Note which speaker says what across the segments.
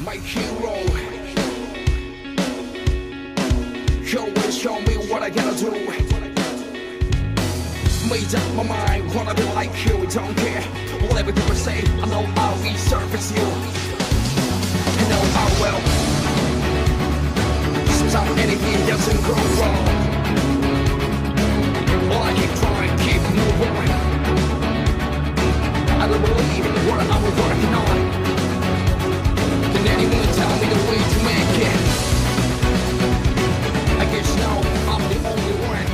Speaker 1: My hero, you always show me what I gotta do. Made up my mind, wanna be like you, don't care whatever people say, I know I'll resurface you. You know I will. Sometimes anything doesn't go wrong. Well, I keep trying, keep moving. I don't believe in what I'm working on. Can anyone tell me the way to make it? I guess now I'm the only one.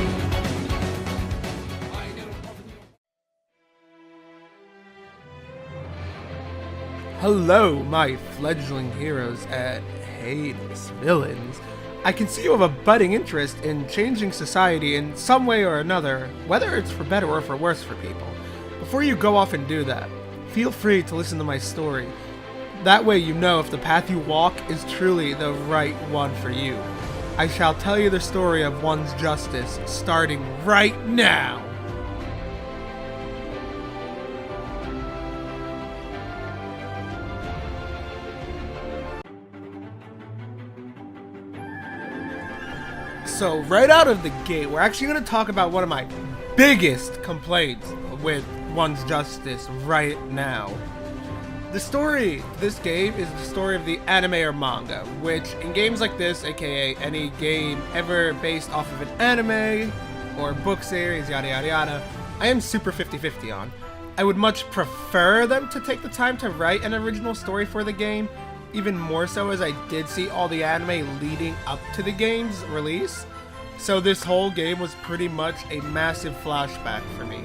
Speaker 2: Hello, my fledgling heroes and heinous villains. I can see you have a budding interest in changing society in some way or another, whether it's for better or for worse for people. Before you go off and do that, feel free to listen to my story. That way you know if the path you walk is truly the right one for you. I shall tell you the story of one's justice, starting right now! So right out of the gate, we're actually going to talk about one of my biggest complaints with one's justice right now. The story of this game is the story of the anime or manga, which in games like this, aka any game ever based off of an anime or book series, yada yada yada, I am super 50-50 on. I would much prefer them to take the time to write an original story for the game, even more so as I did see all the anime leading up to the game's release, so this whole game was pretty much a massive flashback for me.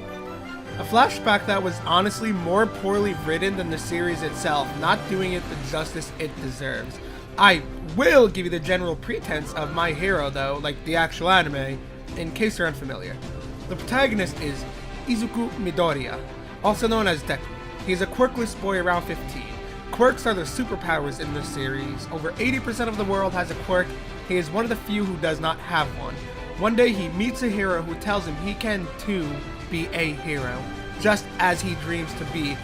Speaker 2: A flashback that was honestly more poorly written than the series itself, not doing it the justice it deserves. I will give you the general pretense of my hero though, like the actual anime, in case you're unfamiliar. The protagonist is Izuku Midoriya, also known as Deku. He's a quirkless boy around 15. Quirks are the superpowers in this series. Over 80% of the world has a quirk. He is one of the few who does not have one. One day he meets a hero who tells him he can too be a hero, just as he dreams to be.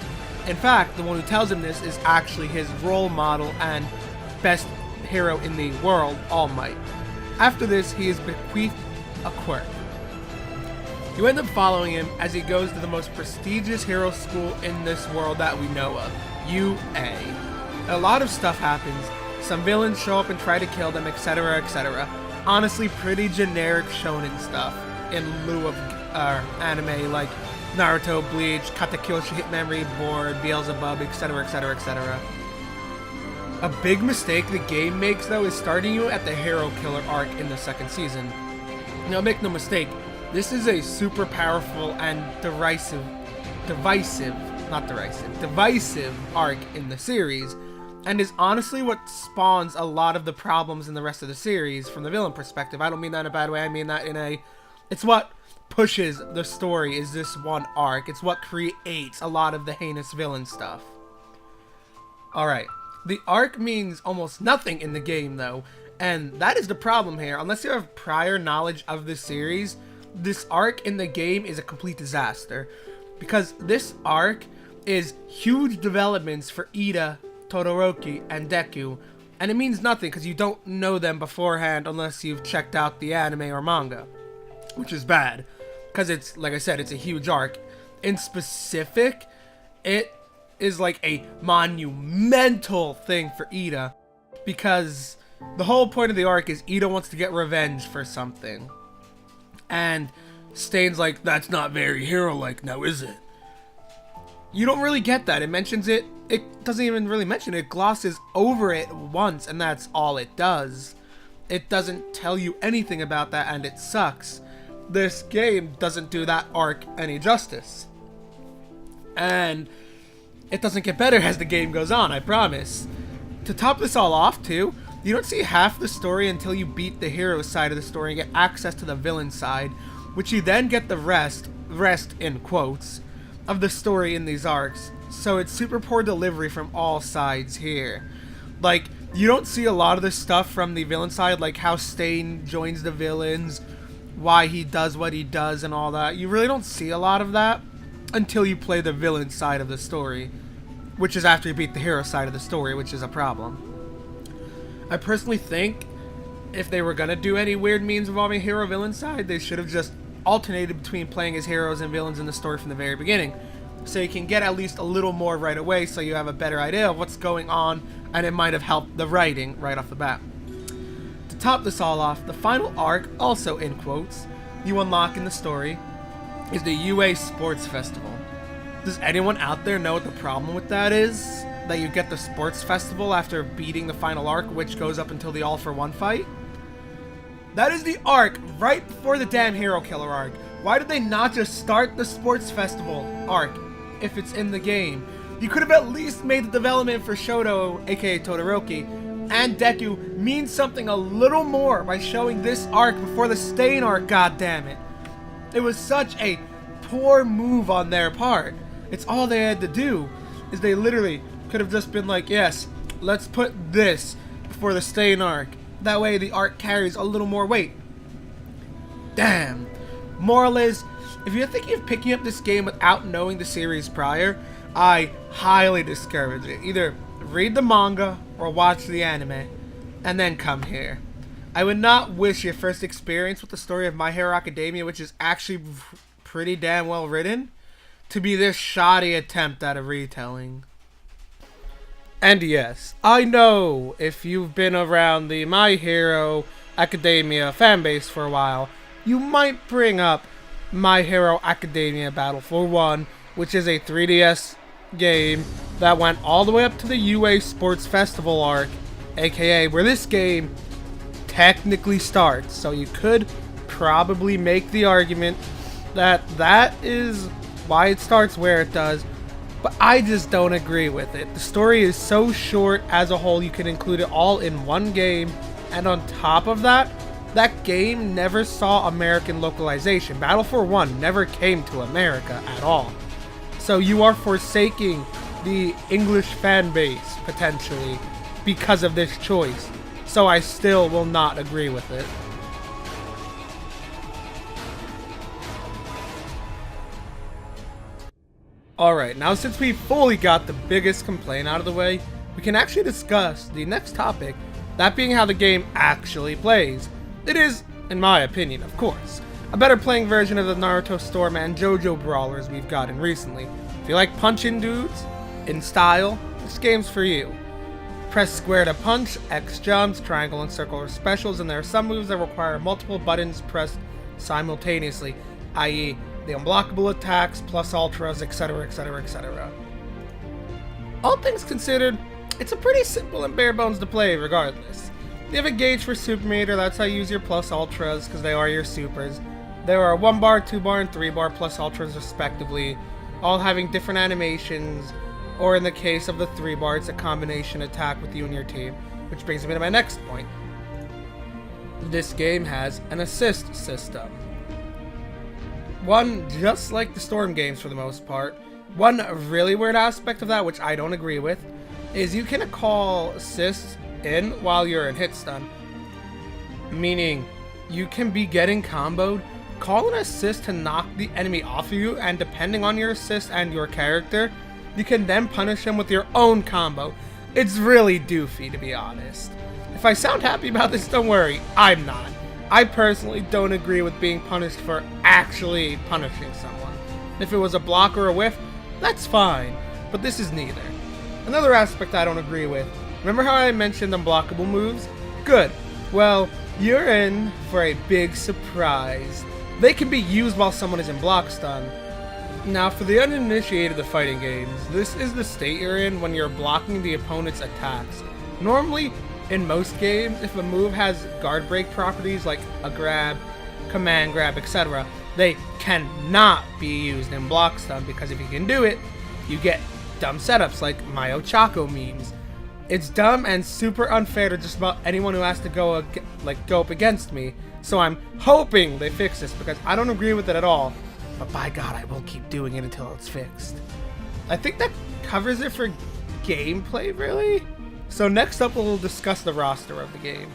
Speaker 2: In fact, the one who tells him this is actually his role model and best hero in the world, All Might. After this, he is bequeathed a quirk. You end up following him as he goes to the most prestigious hero school in this world that we know of, UA. A lot of stuff happens. Some villains show up and try to kill them, etc, etc. Honestly, pretty generic shonen stuff in lieu of anime like Naruto, Bleach, Katakyoshi Hitman Reborn, Beelzebub, etc, etc, etc. A big mistake the game makes though is starting you at the hero killer arc in the second season. Now make no mistake, this is a super powerful and divisive arc in the series, and is honestly what spawns a lot of the problems in the rest of the series from the villain perspective. I don't mean that in a bad way, I mean that in a... It's what pushes the story, is this one arc. It's what creates a lot of the heinous villain stuff. Alright, the arc means almost nothing in the game though, and that is the problem here. Unless you have prior knowledge of the series, this arc in the game is a complete disaster. Because this arc is huge developments for Ida, Todoroki, and Deku, and it means nothing because you don't know them beforehand unless you've checked out the anime or manga, which is bad, because it's, like I said, it's a huge arc. In specific, it is like a monumental thing for Ida, because the whole point of the arc is Ida wants to get revenge for something, and Stain's like, that's not very hero-like now, is it? You don't really get that. It mentions it. It doesn't even really mention it. It glosses over it once, and that's all it does. It doesn't tell you anything about that, and it sucks. This game doesn't do that arc any justice. And it doesn't get better as the game goes on, I promise. To top this all off, too, you don't see half the story until you beat the hero side of the story and get access to the villain side, which you then get the rest in quotes, of the story in these arcs. So it's super poor delivery from all sides here. Like, you don't see a lot of the stuff from the villain side, like how Stain joins the villains, why he does what he does and all that. You really don't see a lot of that until you play the villain side of the story, which is after you beat the hero side of the story, which is a problem. I personally think if they were gonna do any weird memes involving hero villain side, they should have just alternated between playing as heroes and villains in the story from the very beginning. So you can get at least a little more right away, so you have a better idea of what's going on, and it might have helped the writing right off the bat. To top this all off, the final arc, also in quotes, you unlock in the story, is the UA Sports Festival. Does anyone out there know what the problem with that is? That you get the Sports Festival after beating the final arc, which goes up until the All for One fight? That is the arc right before the damn Hero Killer arc. Why did they not just start the Sports Festival arc if it's in the game? You could have at least made the development for Shoto, aka Todoroki, and Deku mean something a little more by showing this arc before the Stain arc, goddammit. It was such a poor move on their part. It's all they had to do, is they literally could have just been like, yes, let's put this before the Stain arc. That way the arc carries a little more weight. Damn. Moral is, if you're thinking of picking up this game without knowing the series prior, I highly discourage it. Either read the manga or watch the anime, and then come here. I would not wish your first experience with the story of My Hero Academia, which is actually pretty damn well written, to be this shoddy attempt at a retelling. And yes, I know if you've been around the My Hero Academia fanbase for a while, you might bring up My Hero Academia Battle for One, which is a 3DS game that went all the way up to the UA Sports Festival arc, aka where this game technically starts. So you could probably make the argument that that is why it starts where it does, but I just don't agree with it. The story is so short as a whole, you can include it all in one game, and on top of that, that game never saw American localization. Battle for One never came to America at all. So you are forsaking the English fan base, potentially, because of this choice. So I still will not agree with it. Alright, now since we fully got the biggest complaint out of the way, we can actually discuss the next topic, that being how the game actually plays. It is, in my opinion, of course, a better playing version of the Naruto Storm and JoJo brawlers we've gotten recently. If you like punching dudes in style, this game's for you. Press square to punch, X jumps, triangle and circle are specials, and there are some moves that require multiple buttons pressed simultaneously, i.e. the unblockable attacks, plus ultras, etc, etc, etc. All things considered, it's a pretty simple and bare bones to play regardless. You have a gauge for super meter, that's how you use your plus ultras, because they are your supers. There are 1 bar, 2 bar, and 3 bar plus ultras respectively, all having different animations, or in the case of the 3 bar, it's a combination attack with you and your team, which brings me to my next point. This game has an assist system. One, just like the Storm games for the most part, one really weird aspect of that, which I don't agree with, is you can call assists in while you're in hit stun. Meaning, you can be getting comboed, call an assist to knock the enemy off of you, and depending on your assist and your character, you can then punish him with your own combo. It's really doofy, to be honest. If I sound happy about this, don't worry, I'm not. I personally don't agree with being punished for actually punishing someone. If it was a block or a whiff, that's fine, but this is neither. Another aspect I don't agree with, remember how I mentioned unblockable moves? Good. Well, you're in for a big surprise. They can be used while someone is in block stun. Now, for the uninitiated to fighting games, this is the state you're in when you're blocking the opponent's attacks. Normally, in most games, if a move has guard break properties like a grab, command grab, etc., they cannot be used in block stun, because if you can do it, you get dumb setups like my Ochako memes. It's dumb and super unfair to just about anyone who has to go up against me, so I'm hoping they fix this, because I don't agree with it at all, but by God, I will keep doing it until it's fixed. I think that covers it for gameplay, really? So next up, we'll discuss the roster of the game.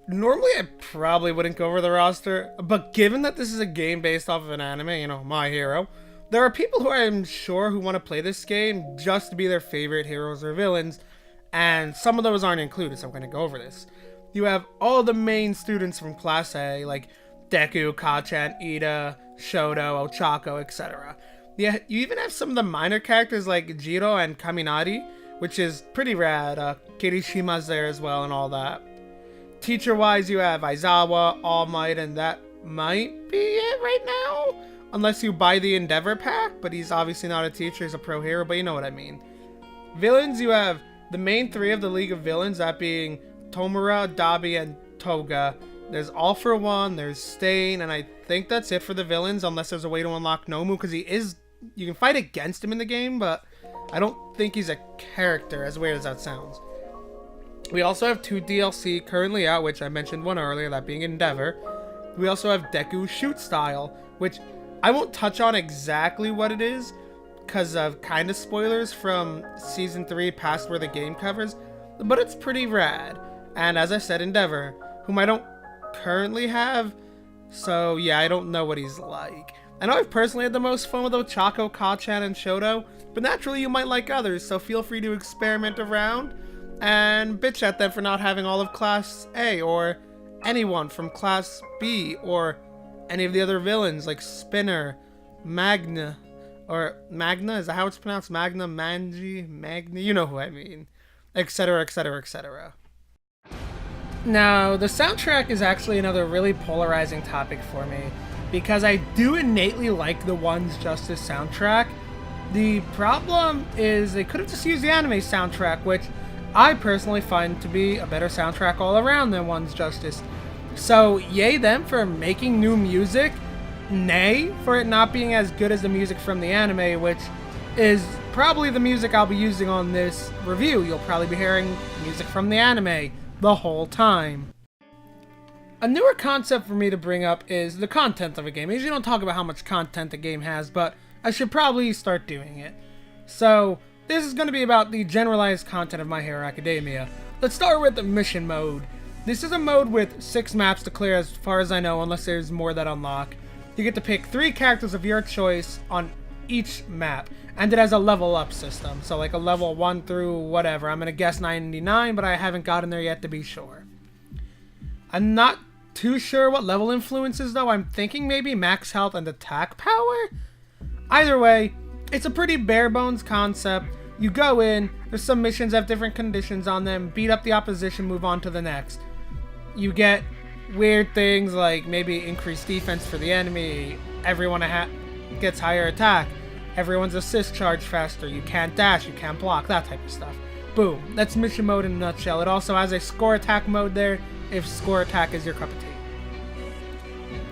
Speaker 2: Normally, I probably wouldn't go over the roster, but given that this is a game based off of an anime, you know, My Hero, There are people who I'm sure who want to play this game just to be their favorite heroes or villains, and some of those aren't included, so I'm going to go over this. You have all the main students from Class A, like Deku, Kacchan, Ida, Shoto, Ochako, etc. Yeah, you even have some of the minor characters like Jiro and Kaminari, which is pretty rad. Kirishima's there as well and all that. Teacher-wise, you have Aizawa, All Might, and that might be it right now. Unless you buy the Endeavor pack, but he's obviously not a teacher, he's a pro hero, but you know what I mean. Villains, you have the main three of the League of Villains, that being Tomura, Dabi, and Toga. There's All For One, there's Stain, and I think that's it for the villains, unless there's a way to unlock Nomu, because you can fight against him in the game, but I don't think he's a character, as weird as that sounds. We also have 2 DLC currently out, which I mentioned one earlier, that being Endeavor. We also have Deku Shoot Style, which I won't touch on exactly what it is, because of kind of spoilers from Season 3 past where the game covers, but it's pretty rad. And as I said, Endeavor, whom I don't currently have, so yeah, I don't know what he's like. I know I've personally had the most fun with Ochako, Kacchan, and Shoto, but naturally you might like others, so feel free to experiment around and bitch at them for not having all of Class A, or anyone from Class B, or any of the other villains like Spinner, Magna, or Magna, is that how it's pronounced? Magna, Manji, Magna, you know who I mean, etc, etc, etc. Now, the soundtrack is actually another really polarizing topic for me, because I do innately like the One's Justice soundtrack. The problem is they could have just used the anime soundtrack, which I personally find to be a better soundtrack all around than One's Justice. So, yay them for making new music, nay for it not being as good as the music from the anime, which is probably the music I'll be using on this review. You'll probably be hearing music from the anime the whole time. A newer concept for me to bring up is the content of a game. I usually don't talk about how much content the game has, but I should probably start doing it. So, this is going to be about the generalized content of My Hero Academia. Let's start with the mission mode. This is a mode with 6 maps to clear as far as I know, unless there's more that unlock. You get to pick 3 characters of your choice on each map, and it has a level up system, so like a level 1 through whatever. I'm going to guess 99, but I haven't gotten there yet to be sure. I'm not too sure what level influences though. I'm thinking maybe max health and attack power? Either way, it's a pretty bare bones concept. You go in, there's some missions that have different conditions on them, beat up the opposition, move on to the next. You get weird things like maybe increased defense for the enemy, everyone gets higher attack, everyone's assist charge faster, you can't dash, you can't block, that type of stuff. Boom, that's mission mode in a nutshell. It also has a score attack mode there, if score attack is your cup of tea.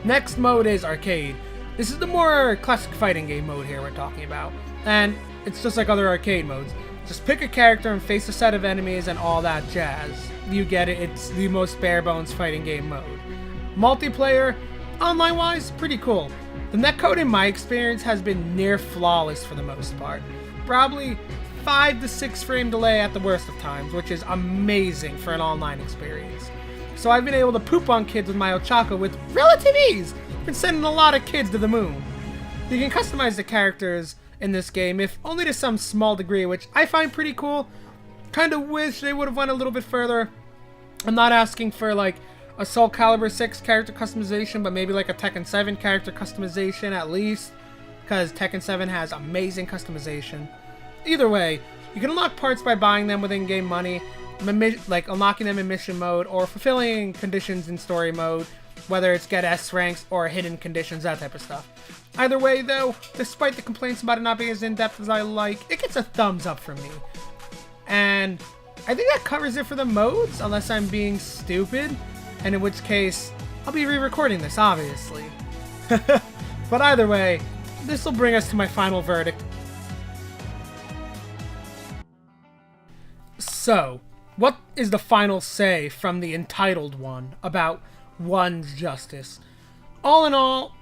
Speaker 2: Next mode is arcade. This is the more classic fighting game mode here we're talking about, and it's just like other arcade modes. Just pick a character and face a set of enemies and all that jazz. You get it, it's the most bare bones fighting game mode. Multiplayer, online wise, pretty cool. The netcode in my experience has been near flawless for the most part. Probably 5 to 6 frame delay at the worst of times, which is amazing for an online experience. So I've been able to poop on kids with my Ochako with relative ease. Been sending a lot of kids to the moon. You can customize the characters in this game, if only to some small degree, which I find pretty cool. Kinda wish they would have went a little bit further. I'm not asking for like a Soul Calibur 6 character customization, but maybe like a Tekken 7 character customization at least, because Tekken 7 has amazing customization. Either way, you can unlock parts by buying them with in-game money, like unlocking them in mission mode, or fulfilling conditions in story mode, whether it's get S ranks or hidden conditions, that type of stuff. Either way though, despite the complaints about it not being as in-depth as I like, it gets a thumbs up from me. And I think that covers it for the modes, unless I'm being stupid, and in which case, I'll be re-recording this, obviously. But either way, this will bring us to my final verdict. So, what is the final say from the entitled one about One's Justice? All in all,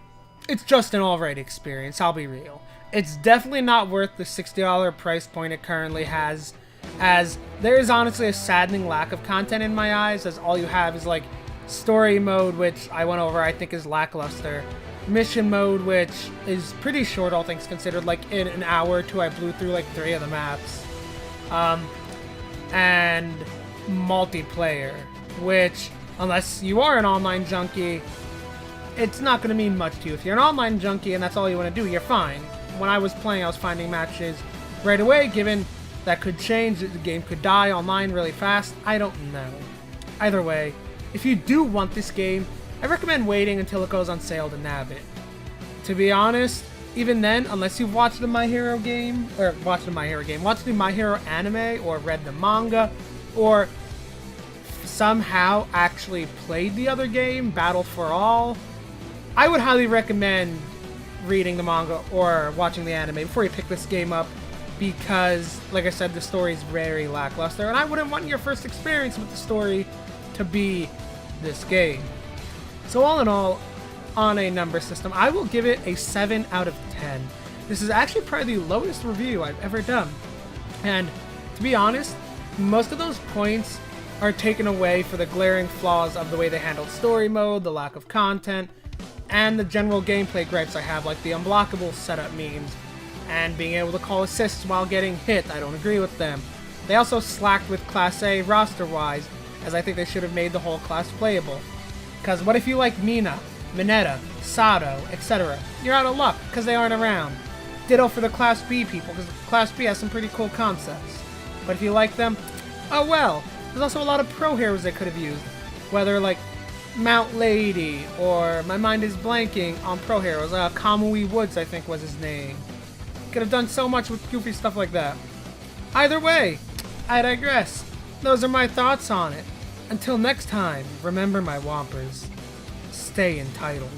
Speaker 2: it's just an alright experience, I'll be real. It's definitely not worth the $60 price point it currently has, as there is honestly a saddening lack of content in my eyes, as all you have is like story mode, which I went over, I think is lackluster. mission mode, which is pretty short, all things considered. Like, in an hour or two, I blew through like 3 of the maps. And multiplayer, which, unless you are an online junkie, it's not going to mean much to you. If you're an online junkie and that's all you want to do, you're fine. When I was playing, I was finding matches right away, given that could change, the game could die online really fast. I don't know. Either way, if you do want this game, I recommend waiting until it goes on sale to nab it. To be honest, even then, unless you've watched the My Hero game, or watched the My Hero anime, or read the manga, or somehow actually played the other game, Battle for All, I would highly recommend reading the manga or watching the anime before you pick this game up, because, like I said, the story is very lackluster, and I wouldn't want your first experience with the story to be this game. So all in all, on a number system, I will give it a 7 out of 10. This is actually probably the lowest review I've ever done. And to be honest, most of those points are taken away for the glaring flaws of the way they handled story mode, the lack of content, and the general gameplay gripes I have, like the unblockable setup memes, and being able to call assists while getting hit. I don't agree with them. They also slacked with Class A roster-wise, as I think they should have made the whole class playable. Because what if you like Mina, Mineta, Sato, etc.? You're out of luck, because they aren't around. Ditto for the Class B people, because Class B has some pretty cool concepts. But if you like them, oh well. There's also a lot of pro heroes they could have used. Whether like Mount Lady, or my mind is blanking on pro heroes. Kamui Woods, I think was his name. Could have done so much with goofy stuff like that. Either way, I digress. Those are my thoughts on it. Until next time, remember my Whompers, stay entitled.